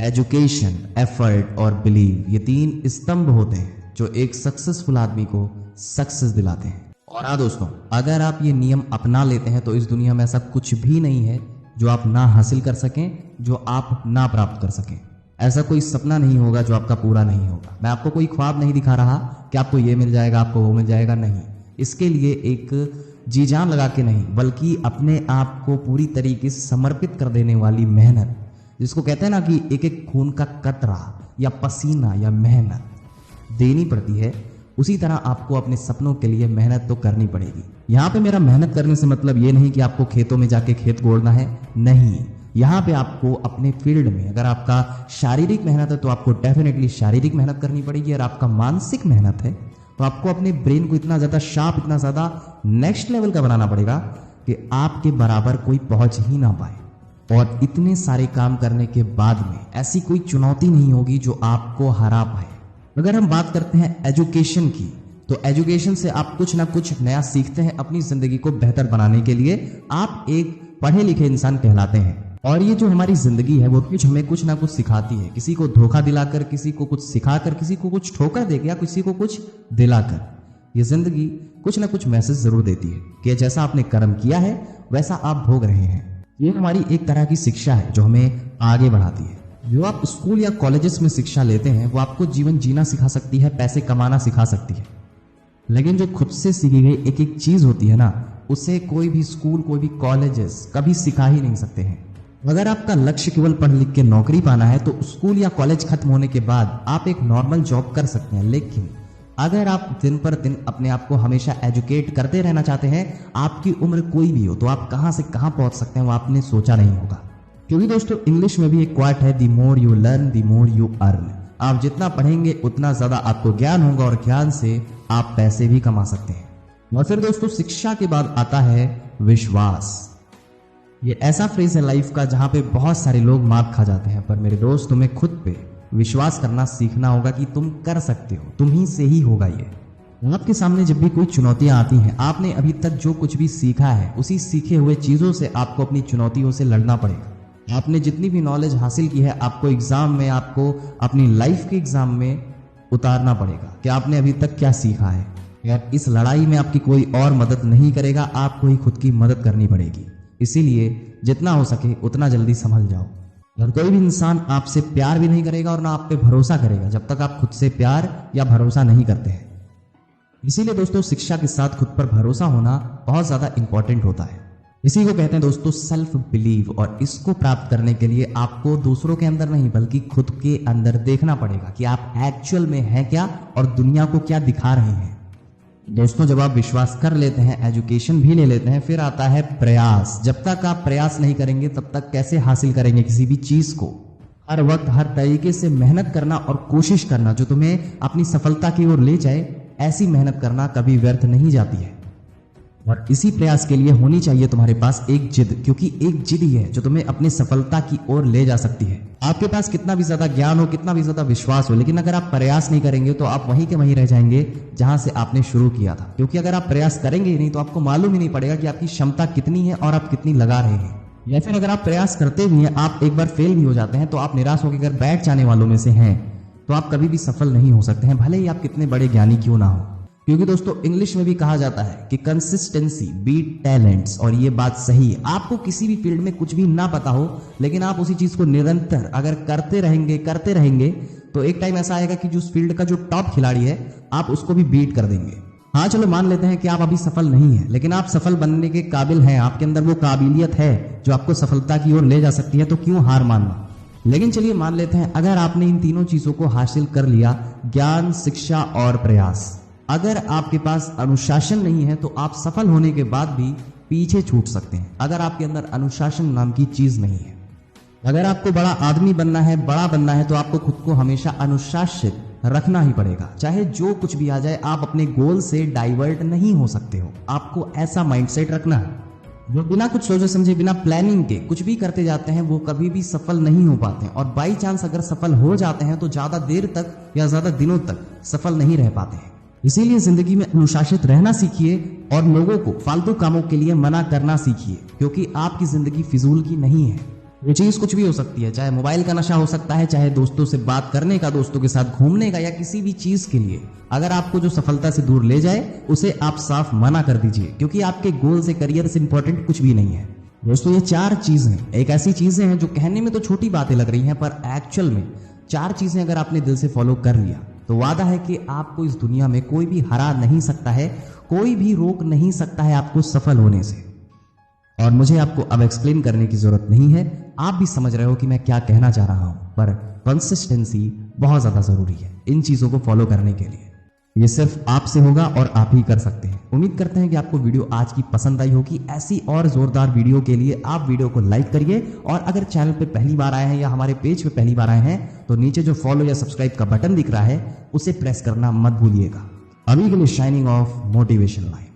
Education, effort और believe, ये तीन स्तंभ होते हैं जो एक सक्सेसफुल आदमी को सक्सेस दिलाते हैं। और हाँ दोस्तों, अगर आप ये नियम अपना लेते हैं तो इस दुनिया में ऐसा कुछ भी नहीं है जो आप ना हासिल कर सकें, जो आप ना प्राप्त कर सकें। ऐसा कोई सपना नहीं होगा जो आपका पूरा नहीं होगा। मैं आपको कोई ख्वाब नहीं दिखा रहा कि आपको ये मिल जाएगा, आपको वो मिल जाएगा, नहीं। इसके लिए एक जी जान लगा के नहीं, बल्कि अपने आप को पूरी तरीके से समर्पित कर देने वाली मेहनत, जिसको कहते हैं ना कि एक एक खून का कतरा या पसीना या मेहनत देनी पड़ती है, उसी तरह आपको अपने सपनों के लिए मेहनत तो करनी पड़ेगी। यहाँ पे मेरा मेहनत करने से मतलब ये नहीं कि आपको खेतों में जाके खेत गोड़ना है, नहीं। यहाँ पे आपको अपने फील्ड में, अगर आपका शारीरिक मेहनत है तो आपको डेफिनेटली शारीरिक मेहनत करनी पड़ेगी, और आपका मानसिक मेहनत है तो आपको अपने ब्रेन को इतना ज़्यादा शार्प, इतना ज़्यादा नेक्स्ट लेवल का बनाना पड़ेगा कि आपके बराबर कोई पहुंच ही ना पाए। और इतने सारे काम करने के बाद में ऐसी कोई चुनौती नहीं होगी जो आपको हरा पाए। अगर हम बात करते हैं एजुकेशन की, तो एजुकेशन से आप कुछ ना कुछ नया सीखते हैं अपनी जिंदगी को बेहतर बनाने के लिए। आप एक पढ़े लिखे इंसान कहलाते हैं, और ये जो हमारी जिंदगी है वो हमें कुछ ना कुछ सिखाती है। किसी को धोखा दिलाकर, किसी को कुछ सिखाकर, किसी को कुछ ठोकर देकर या किसी को कुछ दिलाकर, ये जिंदगी कुछ ना कुछ मैसेज जरूर देती है कि जैसा आपने कर्म किया है वैसा आप भोग रहे हैं। ये हमारी एक तरह की शिक्षा है जो हमें आगे बढ़ाती है। जो आप स्कूल या कॉलेजेस में शिक्षा लेते हैं वो आपको जीवन जीना सिखा सकती है, पैसे कमाना सिखा सकती है, लेकिन जो खुद से सीखी गई एक एक चीज होती है ना, उसे कोई भी स्कूल, कोई भी कॉलेजेस कभी सिखा ही नहीं सकते हैं। अगर आपका लक्ष्य केवल पढ़ लिख के नौकरी पाना है तो स्कूल या कॉलेज खत्म होने के बाद आप एक नॉर्मल जॉब कर सकते हैं, लेकिन अगर आप दिन पर दिन अपने आप को हमेशा एजुकेट करते रहना चाहते हैं, आपकी उम्र कोई भी हो, तो आप कहां से कहां पहुंच सकते हैं वो आपने सोचा नहीं होगा। क्योंकि दोस्तों इंग्लिश में भी एक क्वाट है, the more you learn the more you earn. आप जितना पढ़ेंगे उतना ज्यादा आपको ज्ञान होगा, और ज्ञान से आप पैसे भी कमा सकते हैं। और फिर दोस्तों शिक्षा के बाद आता है विश्वास। ये ऐसा फेज है लाइफ का जहां पे बहुत सारे लोग मात खा जाते हैं, पर मेरे दोस्त तुम्हें खुद पे विश्वास करना सीखना होगा कि तुम कर सकते हो, तुम ही से ही होगा ये। आपके सामने जब भी कोई चुनौतियां आती हैं, आपने अभी तक जो कुछ भी सीखा है उसी सीखे हुए चीजों से आपको अपनी चुनौतियों से लड़ना पड़ेगा। आपने जितनी भी नॉलेज हासिल की है, आपको एग्जाम में, आपको अपनी लाइफ के एग्जाम में उतारना पड़ेगा कि आपने अभी तक क्या सीखा है। यार इस लड़ाई में आपकी कोई और मदद नहीं करेगा, आपको ही खुद की मदद करनी पड़ेगी। इसीलिए जितना हो सके उतना जल्दी संभल जाओ। और कोई भी इंसान आपसे प्यार भी नहीं करेगा और ना आप पे भरोसा करेगा जब तक आप खुद से प्यार या भरोसा नहीं करते हैं। इसीलिए दोस्तों शिक्षा के साथ खुद पर भरोसा होना बहुत ज्यादा इंपॉर्टेंट होता है। इसी को कहते हैं दोस्तों सेल्फ बिलीव, और इसको प्राप्त करने के लिए आपको दूसरों के अंदर नहीं बल्कि खुद के अंदर देखना पड़ेगा कि आप एक्चुअल में हैं क्या और दुनिया को क्या दिखा रहे हैं। दोस्तों जब आप विश्वास कर लेते हैं, एजुकेशन भी ले लेते हैं, फिर आता है प्रयास। जब तक आप प्रयास नहीं करेंगे तब तक कैसे हासिल करेंगे किसी भी चीज को। हर वक्त हर तरीके से मेहनत करना और कोशिश करना जो तुम्हें अपनी सफलता की ओर ले जाए, ऐसी मेहनत करना कभी व्यर्थ नहीं जाती है। और इसी प्रयास के लिए होनी चाहिए तुम्हारे पास एक जिद, क्योंकि एक जिद ही है जो तुम्हें अपनी सफलता की ओर ले जा सकती है। आपके पास कितना भी ज्यादा ज्ञान हो, कितना भी ज्यादा विश्वास हो, लेकिन अगर आप प्रयास नहीं करेंगे तो आप वहीं के वहीं रह जाएंगे जहां से आपने शुरू किया था। क्योंकि अगर आप प्रयास करेंगे ही नहीं तो आपको मालूम ही नहीं पड़ेगा कि आपकी क्षमता कितनी है और आप कितनी लगा रहे हैं। या फिर अगर आप प्रयास करते भी हैं, आप एक बार फेल भी हो जाते हैं, तो आप निराश होकर अगर बैठ जाने वालों में से हैं, तो आप कभी भी सफल नहीं हो सकते हैं, भले ही आप कितने बड़े ज्ञानी क्यों ना हो। क्योंकि दोस्तों इंग्लिश में भी कहा जाता है कि कंसिस्टेंसी बीट टैलेंट्स, और ये बात सही है। आपको किसी भी फील्ड में कुछ भी ना पता हो, लेकिन आप उसी चीज को निरंतर अगर करते रहेंगे तो एक टाइम ऐसा आएगा कि जो उस फील्ड का जो टॉप खिलाड़ी है आप उसको भी बीट कर देंगे। हाँ चलो मान लेते हैं कि आप अभी सफल नहीं है, लेकिन आप सफल बनने के काबिल हैं, आपके अंदर वो काबिलियत है जो आपको सफलता की ओर ले जा सकती है, तो क्यों हार मानना। लेकिन चलिए मान लेते हैं अगर आपने इन तीनों चीजों को हासिल कर लिया, ज्ञान, शिक्षा और प्रयास, अगर आपके पास अनुशासन नहीं है तो आप सफल होने के बाद भी पीछे छूट सकते हैं। अगर आपके अंदर अनुशासन नाम की चीज नहीं है, अगर आपको बड़ा आदमी बनना है, बड़ा बनना है, तो आपको खुद को हमेशा अनुशासित रखना ही पड़ेगा। चाहे जो कुछ भी आ जाए, आप अपने गोल से डाइवर्ट नहीं हो सकते हो। आपको ऐसा माइंडसेट रखना है। जो बिना कुछ सोचे समझे, बिना प्लानिंग के कुछ भी करते जाते हैं, वो कभी भी सफल नहीं हो पाते हैं। और बाई चांस अगर सफल हो जाते हैं तो ज्यादा देर तक या ज्यादा दिनों तक सफल नहीं रह पाते हैं। इसीलिए जिंदगी में अनुशासित रहना सीखिए और लोगों को फालतू कामों के लिए मना करना सीखिए, क्योंकि आपकी जिंदगी फिजूल की नहीं है। ये चीज कुछ भी हो सकती है, चाहे मोबाइल का नशा हो सकता है, चाहे दोस्तों से बात करने का, दोस्तों के साथ घूमने का, या किसी भी चीज के लिए अगर आपको जो सफलता से दूर ले जाए उसे आप साफ मना कर दीजिए, क्योंकि आपके गोल से, करियर से इंपॉर्टेंट कुछ भी नहीं है। दोस्तों ये 4 चीजें एक ऐसी चीजें हैं जो कहने में तो छोटी बातें लग रही हैं, पर एक्चुअल में 4 चीजें अगर आपने दिल से फॉलो कर लिया तो वादा है कि आपको इस दुनिया में कोई भी हरा नहीं सकता है, कोई भी रोक नहीं सकता है आपको सफल होने से। और मुझे आपको अब एक्सप्लेन करने की जरूरत नहीं है, आप भी समझ रहे हो कि मैं क्या कहना चाह रहा हूं। पर कंसिस्टेंसी बहुत ज्यादा जरूरी है इन चीजों को फॉलो करने के लिए। ये सिर्फ आपसे होगा और आप ही कर सकते हैं। उम्मीद करते हैं कि आपको वीडियो आज की पसंद आई होगी। ऐसी और जोरदार वीडियो के लिए आप वीडियो को लाइक करिए, और अगर चैनल पे पहली बार आए हैं या हमारे पेज पे पहली बार आए हैं तो नीचे जो फॉलो या सब्सक्राइब का बटन दिख रहा है उसे प्रेस करना मत भूलिएगा। अभी के लिए शाइनिंग ऑफ मोटिवेशन लाइफ।